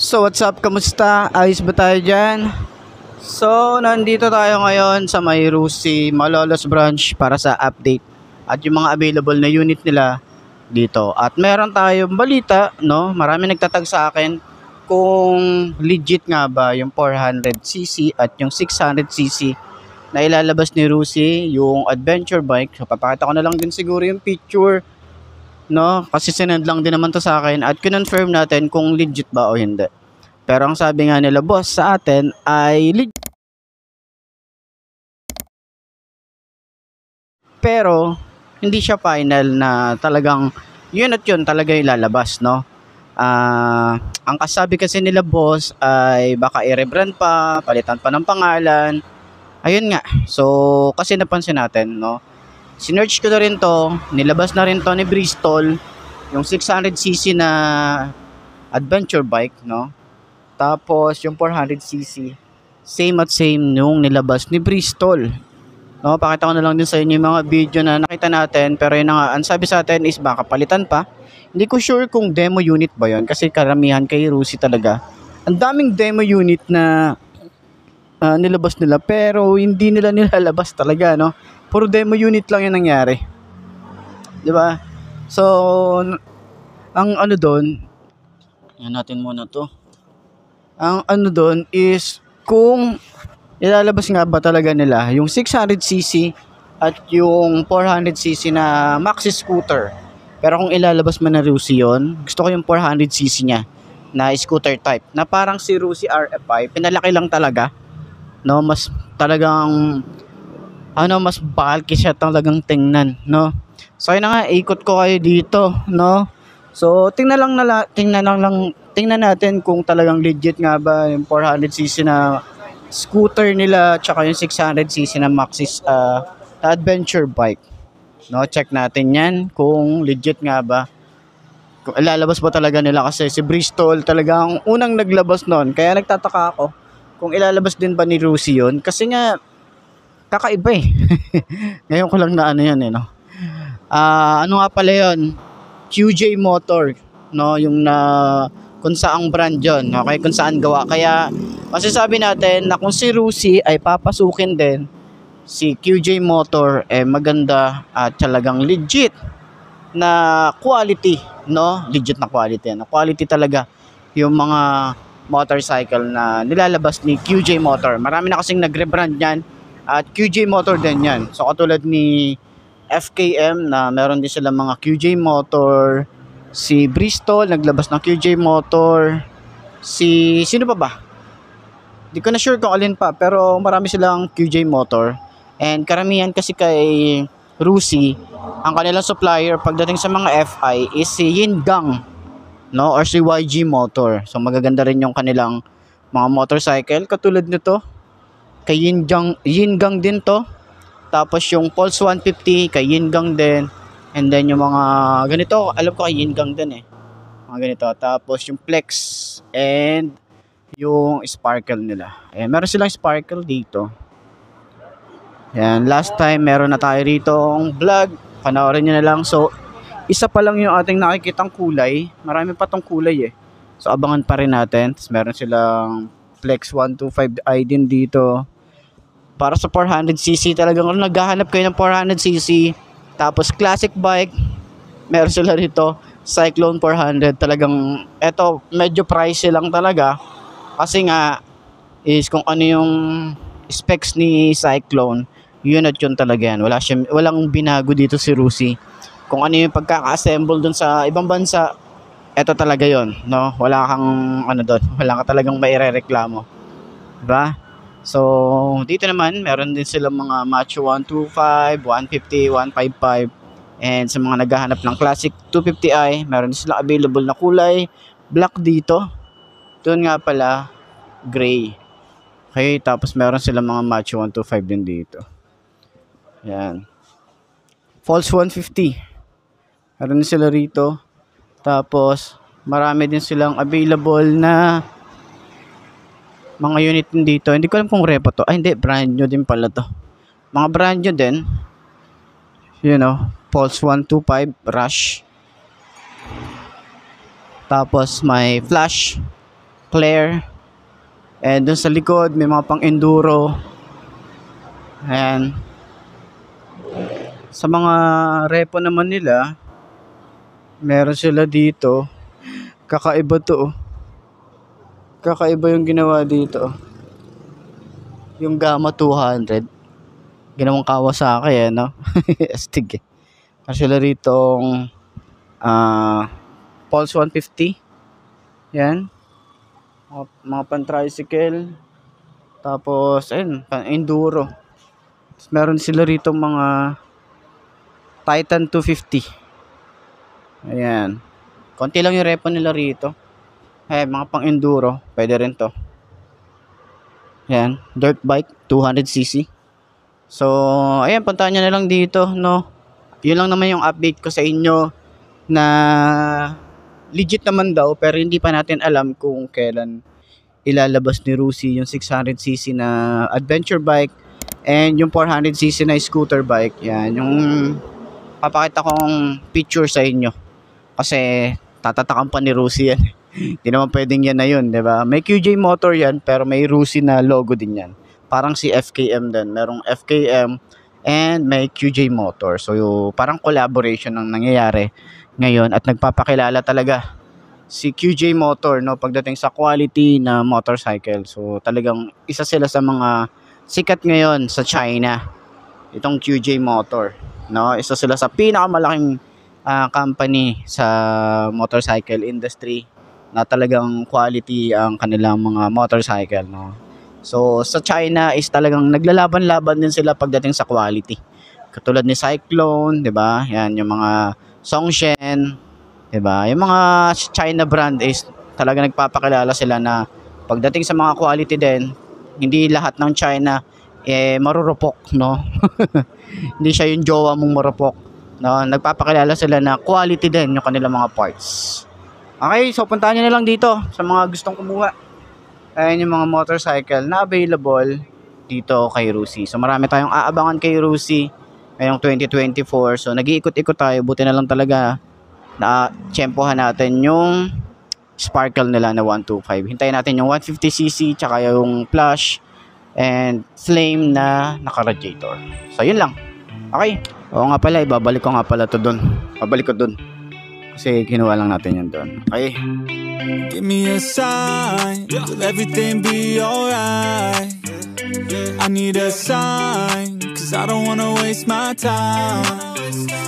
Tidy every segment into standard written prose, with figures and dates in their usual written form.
So what's up, kamusta? Ayos ba tayo dyan? So nandito tayo ngayon sa may Rusi Malolos branch para sa update at yung mga available na unit nila dito. At meron tayong balita, no? Marami nagtatag sa akin kung legit nga ba yung 400cc at yung 600cc na ilalabas ni Rusi, yung adventure bike. So papakita ko na lang din siguro yung picture, no? Kasi sinend lang din naman to sa akin at kinonfirm natin kung legit ba o hindi. Pero ang sabi nga nila boss sa atin ay legit. Pero hindi siya final na talagang yun at yun talaga yung lalabas, no? Ang kasabi kasi nila boss ay baka i-rebrand pa, palitan pa ng pangalan. Ayun nga. So kasi napansin natin, no? Sinearch ko na rin to, nilabas na rin to ni Bristol, yung 600cc na adventure bike, no? Tapos yung 400cc, same at same nung nilabas ni Bristol. No, pakita ko na lang din sa inyo yung mga video na nakita natin, pero yun na nga, ang sabi sa atin is baka palitan pa. Hindi ko sure kung demo unit ba yun kasi karamihan kay Rusi talaga. Ang daming demo unit na nilabas nila pero hindi nila nilalabas talaga, no? Puro demo unit lang yung nangyari. 'Di ba? So, ang ano doon, yan natin muna to. Ang ano doon is kung ilalabas nga ba talaga nila yung 600cc at yung 400cc na maxi scooter. Pero kung ilalabas man na Rusi yun, gusto ko yung 400cc niya na scooter type na parang si Rusi RFI, pinalaki lang talaga, no? Mas talagang mas bulky siya talagang tingnan, no? So yun na nga, ikot ko kayo dito, no? So tingnan natin kung talagang legit nga ba yung 400cc na scooter nila tsaka yung 600cc na maxis adventure bike, no? Check natin yan kung legit nga ba, kung ilalabas ba talaga nila kasi si Bristol talagang unang naglabas noon, kaya nagtataka ako kung ilalabas din ba ni Rusi yun kasi nga kakaiba eh. Ngayon ko lang na ano yan eh, no? Ano nga pala yun, QJ Motor, no? Yung na kung saang brand yun, okay, kung saan gawa. Kaya masasabi natin na kung si Rusi ay papasukin din si QJ Motor, maganda at talagang legit na quality, no? Legit na quality, no? Quality talaga yung mga motorcycle na nilalabas ni QJ Motor. Marami na kasing nagre-brand yan at QJ Motor din yan. So katulad ni FKM na meron din sila mga QJ Motor, si Bristol naglabas ng QJ Motor, sino pa ba? Di ko na sure kung alin pa, pero marami silang QJ Motor. And karamihan kasi kay Rusi, ang kanilang supplier pagdating sa mga FI is si Yingang, no? Or si YG Motor. So magaganda rin yung kanilang mga motorcycle katulad nito. Kay Yingang din to. Tapos yung Pulse 150 kay Yingang din. And then yung mga ganito, alam ko kay Yingang din eh. Mga ganito. Tapos yung Flex and yung Sparkle nila. Ayan, meron silang Sparkle dito. Ayan, last time meron na tayo rito ang vlog. Panoorin nyo na lang. So, isa pa lang yung ating nakikitang kulay. Marami pa tong kulay eh. So, abangan pa rin natin. Tapos meron silang Flex 125i din dito. Para sa 400cc talagang kung naghahanap kayo ng 400cc tapos classic bike, meron sila rito Cyclone 400. Talagang eto medyo pricey lang talaga kasi nga is kung ano yung specs ni Cyclone, yun at yun talaga yan. Walang binago dito si Rusi. Kung ano yung pagkaka-assemble dun sa ibang bansa, eto talaga yon, no? Wala kang doon, wala ka talagang mairereklamo, diba? So, dito naman, meron din silang mga Macho 125, 150, 155. And sa mga naghahanap ng Classic 250i, meron din silang available na kulay. Black dito. Doon nga pala, gray. Okay, tapos meron silang mga Macho 125 din dito. Yan. False 150. Meron din sila rito. Tapos, marami din silang available na mga unit din dito. Hindi ko alam kung repo to. Ay hindi, brand new din pala to. Mga brand new din. You know, Pulse 125 Rush. Tapos may Flash. Claire. And dun sa likod, may mga pang-enduro. Ayan. Sa mga repo naman nila, meron sila dito. Kakaiba to. Kakaiba yung ginawa dito. Yung Gamma 200. Ginawang Kawasaki, no? Astig eh. Kasi sila rito Pulse 150. Yan. Mga pan-tricycle. Tapos, ayun, pan-enduro. Meron sila rito mga Titan 250. Ayan. Konti lang yung repo nila rito. Mga pang-enduro. Pwede rin to. Ayan. Dirt bike, 200cc. So, ayan, puntahan nyo na lang dito, no? Yun lang naman yung update ko sa inyo na legit naman daw, pero hindi pa natin alam kung kailan ilalabas ni Rusi yung 600cc na adventure bike and yung 400cc na scooter bike. Yan, yung papakita kong picture sa inyo kasi tatatakan pa ni Rusi yan. Hindi naman pwedeng yan na yun, diba? May QJ motor yan, pero may Rusi na logo din yan. Parang si FKM din, merong FKM and may QJ motor. So parang collaboration ang nangyayari ngayon at nagpapakilala talaga si QJ Motor, no, pagdating sa quality na motorcycle. So talagang isa sila sa mga sikat ngayon sa China, itong QJ Motor, no? Isa sila sa pinakamalaking company sa motorcycle industry na talagang quality ang kanilang mga motorcycle, no? So sa China is talagang naglalaban-laban din sila pagdating sa quality. Katulad ni Cyclone, 'di ba? Yan yung mga Songshen, 'di ba? Yung mga China brand is talaga nagpapakilala sila na pagdating sa mga quality din, hindi lahat ng China marurupok, no? Hindi siya yung jowa mong marupok, no? Nagpapakilala sila na quality din yung kanilang mga parts. Okay, so puntahan niyo na lang dito sa mga gustong kumuha. Ayan yung mga motorcycle na available dito kay Rusi. So marami tayong aabangan kay Rusi ngayong 2024. So nag-iikot-ikot tayo. Buti na lang talaga na tsempohan natin yung sparkle nila na 125. Hintayin natin yung 150cc tsaka yung plush and flame na naka-radiator. So yun lang. Okay. Oo nga pala, ibabalik ko nga pala to dun. Pabalik ko dun. Kasi kinuha lang natin yan dun. Okay. Give me a sign, will everything be alright? I need a sign, cause I don't wanna waste my time.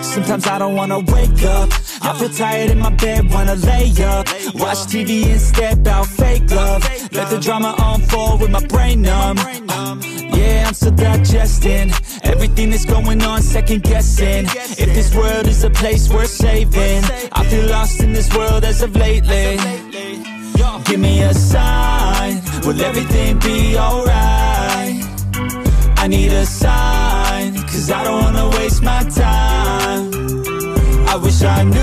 Sometimes I don't wanna wake up, I feel tired in my bed, wanna lay up. Watch TV and step out fake love. Let the drama unfold with my brain numb. Yeah, I'm still digesting everything that's going on, second guessing if this world is a place worth saving. I feel lost in this world as of lately. Give me a sign, will everything be alright? I need a sign, cause I don't wanna waste my time. I wish I knew